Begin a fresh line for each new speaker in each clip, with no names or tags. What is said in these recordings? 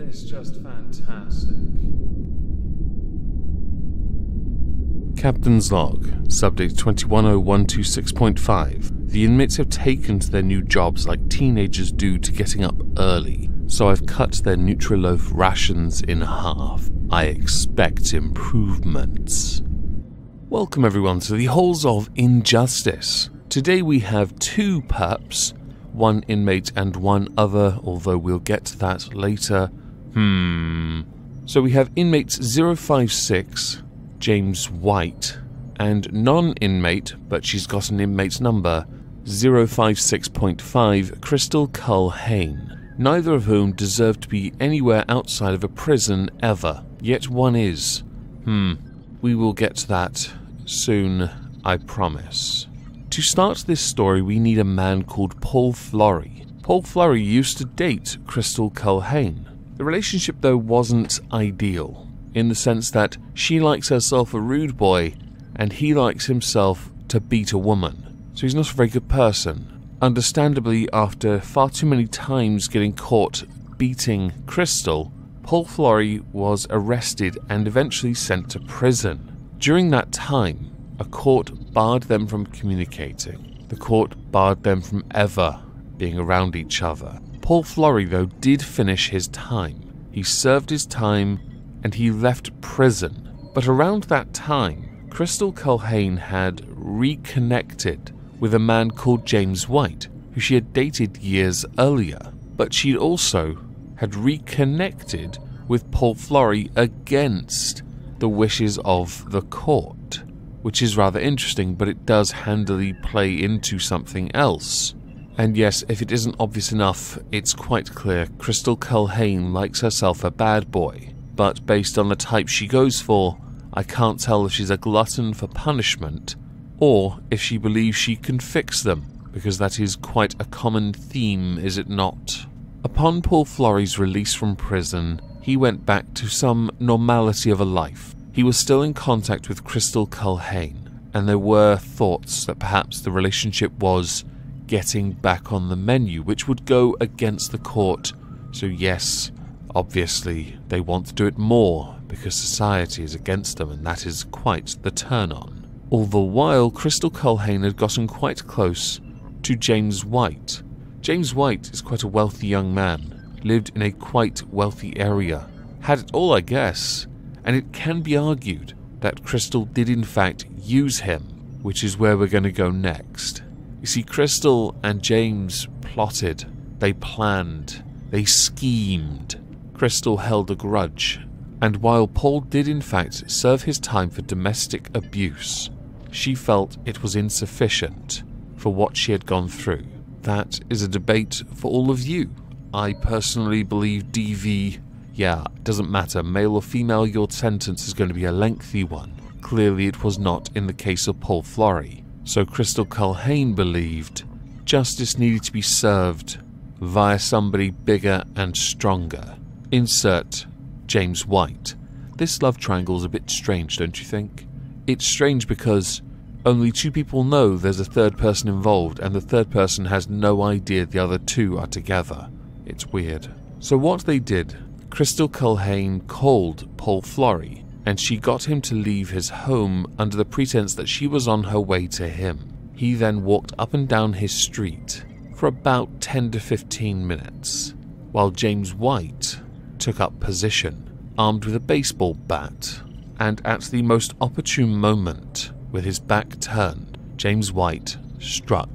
It's just fantastic. Captain's Log, Subject 210126.5. The inmates have taken to their new jobs like teenagers do to getting up early, so I've cut their Nutriloaf rations in half. I expect improvements. Welcome everyone to the Halls of Injustice. Today we have two perps, one inmate and one other, although we'll get to that later. So we have inmates 056, James White, and non-inmate, but she's got an inmate number, 056.5, Crystal Culhane, neither of whom deserve to be anywhere outside of a prison ever, yet one is. We will get to that soon, I promise. To start this story, we need a man called Paul Florey. Paul Florey used to date Crystal Culhane. The relationship, though, wasn't ideal, in the sense that she likes herself a rude boy, and he likes himself to beat a woman. So he's not a very good person. Understandably, after far too many times getting caught beating Crystal, Paul Florey was arrested and eventually sent to prison. During that time, a court barred them from communicating. The court barred them from ever being around each other. Paul Florey, though, did finish his time. He served his time and he left prison. But around that time, Crystal Culhane had reconnected with a man called James White, who she had dated years earlier. But she also had reconnected with Paul Florey against the wishes of the court, which is rather interesting, but it does handily play into something else. And yes, if it isn't obvious enough, it's quite clear Crystal Culhane likes herself a bad boy, but based on the type she goes for, I can't tell if she's a glutton for punishment, or if she believes she can fix them, because that is quite a common theme, is it not? Upon Paul Florey's release from prison, he went back to some normality of a life. He was still in contact with Crystal Culhane, and there were thoughts that perhaps the relationship was getting back on the menu, which would go against the court. So yes, obviously they want to do it more because society is against them, and that is quite the turn-on. All the while, Crystal Culhane had gotten quite close to James White. James White is quite a wealthy young man, lived in a quite wealthy area, had it all, I guess, and it can be argued that Crystal did in fact use him, which is where we're going to go next. You see, Crystal and James plotted, they planned, they schemed. Crystal held a grudge, and while Paul did in fact serve his time for domestic abuse, she felt it was insufficient for what she had gone through. That is a debate for all of you. I personally believe DV, yeah, it doesn't matter, male or female, your sentence is going to be a lengthy one. Clearly it was not in the case of Paul Florey. So Crystal Culhane believed justice needed to be served via somebody bigger and stronger. Insert James White. This love triangle's a bit strange, don't you think? It's strange because only two people know there's a third person involved, and the third person has no idea the other two are together. It's weird. So what they did, Crystal Culhane called Paul Florey, and she got him to leave his home under the pretense that she was on her way to him. He then walked up and down his street for about 10 to 15 minutes, while James White took up position, armed with a baseball bat, and at the most opportune moment, with his back turned, James White struck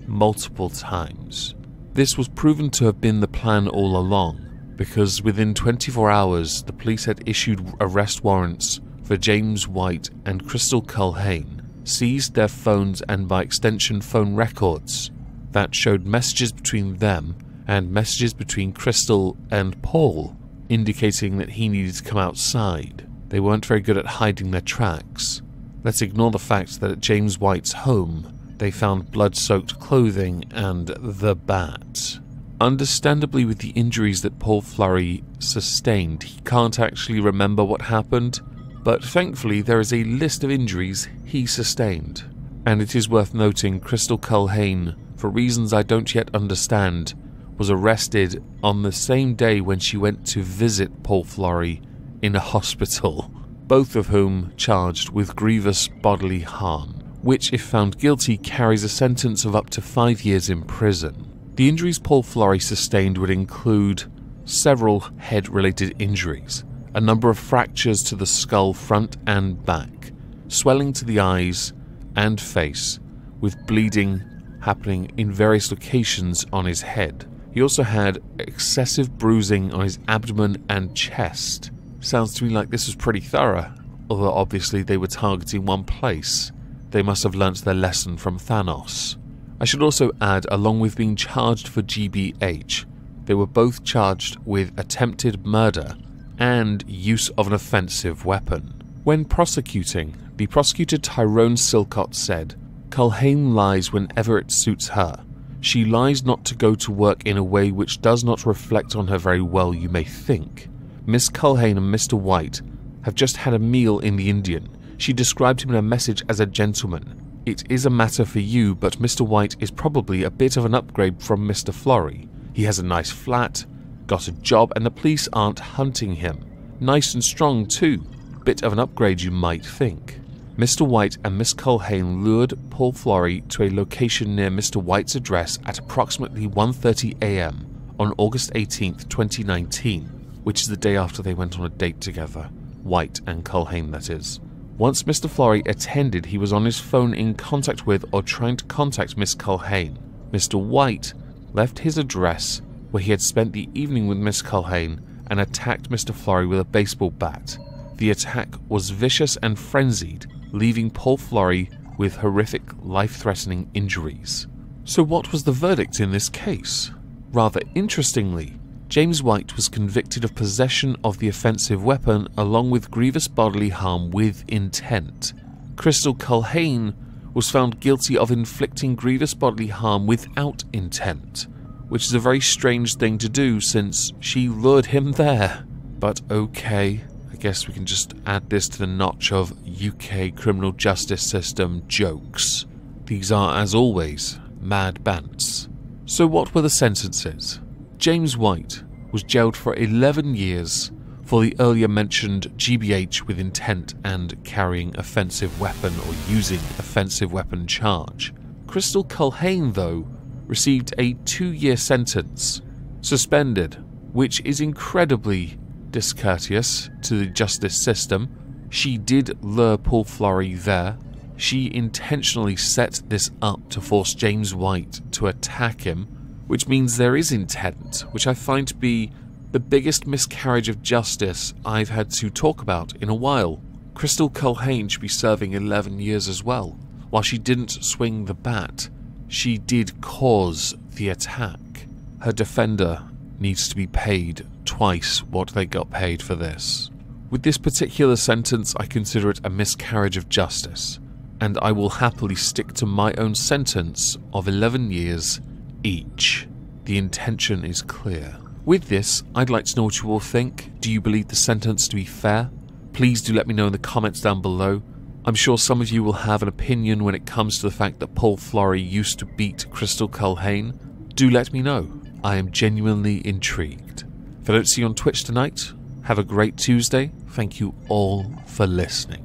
multiple times. This was proven to have been the plan all along, because within 24 hours the police had issued arrest warrants for James White and Crystal Culhane, seized their phones and by extension phone records that showed messages between them and messages between Crystal and Paul, indicating that he needed to come outside. They weren't very good at hiding their tracks. Let's ignore the fact that at James White's home they found blood-soaked clothing and the bat. Understandably, with the injuries that Paul Florey sustained, he can't actually remember what happened, but thankfully there is a list of injuries he sustained. And it is worth noting Crystal Culhane, for reasons I don't yet understand, was arrested on the same day when she went to visit Paul Flory in a hospital, both of whom charged with grievous bodily harm, which, if found guilty, carries a sentence of up to 5 years in prison. The injuries Paul Flory sustained would include several head-related injuries, a number of fractures to the skull front and back, swelling to the eyes and face, with bleeding happening in various locations on his head. He also had excessive bruising on his abdomen and chest. Sounds to me like this was pretty thorough, although obviously they were targeting one place. They must have learnt their lesson from Thanos. I should also add, along with being charged for GBH, they were both charged with attempted murder and use of an offensive weapon. When prosecuting, the prosecutor Tyrone Silcott said, "Culhane lies whenever it suits her. She lies not to go to work in a way which does not reflect on her very well, you may think. Miss Culhane and Mr. White have just had a meal in the Indian. She described him in a message as a gentleman. It is a matter for you, but Mr. White is probably a bit of an upgrade from Mr. Flory. He has a nice flat, got a job, and the police aren't hunting him. Nice and strong too. Bit of an upgrade, you might think." Mr. White and Miss Culhane lured Paul Flory to a location near Mr. White's address at approximately 1:30 a.m. on August 18th, 2019, which is the day after they went on a date together. White and Culhane, that is. Once Mr. Flory attended, he was on his phone in contact with or trying to contact Miss Culhane. Mr. White left his address where he had spent the evening with Miss Culhane and attacked Mr. Flory with a baseball bat. The attack was vicious and frenzied, leaving Paul Flory with horrific, life-threatening injuries. So what was the verdict in this case? Rather interestingly, James White was convicted of possession of the offensive weapon along with grievous bodily harm with intent. Crystal Culhane was found guilty of inflicting grievous bodily harm without intent, which is a very strange thing to do since she lured him there. But okay, I guess we can just add this to the notch of UK criminal justice system jokes. These are, as always, mad bants. So what were the sentences? James White was jailed for 11 years for the earlier mentioned GBH with intent and carrying offensive weapon or using offensive weapon charge. Crystal Culhane, though, received a 2-year sentence, suspended, which is incredibly discourteous to the justice system. She did lure Paul Flory there. She intentionally set this up to force James White to attack him, which means there is intent, which I find to be the biggest miscarriage of justice I've had to talk about in a while. Crystal Culhane should be serving 11 years as well. While she didn't swing the bat, she did cause the attack. Her defender needs to be paid twice what they got paid for this. With this particular sentence, I consider it a miscarriage of justice, and I will happily stick to my own sentence of 11 years each. The intention is clear. With this, I'd like to know what you all think. Do you believe the sentence to be fair? Please do let me know in the comments down below. I'm sure some of you will have an opinion when it comes to the fact that Paul Flory used to beat Crystal Culhane. Do let me know. I am genuinely intrigued. If I don't see you on Twitch tonight, have a great Tuesday. Thank you all for listening.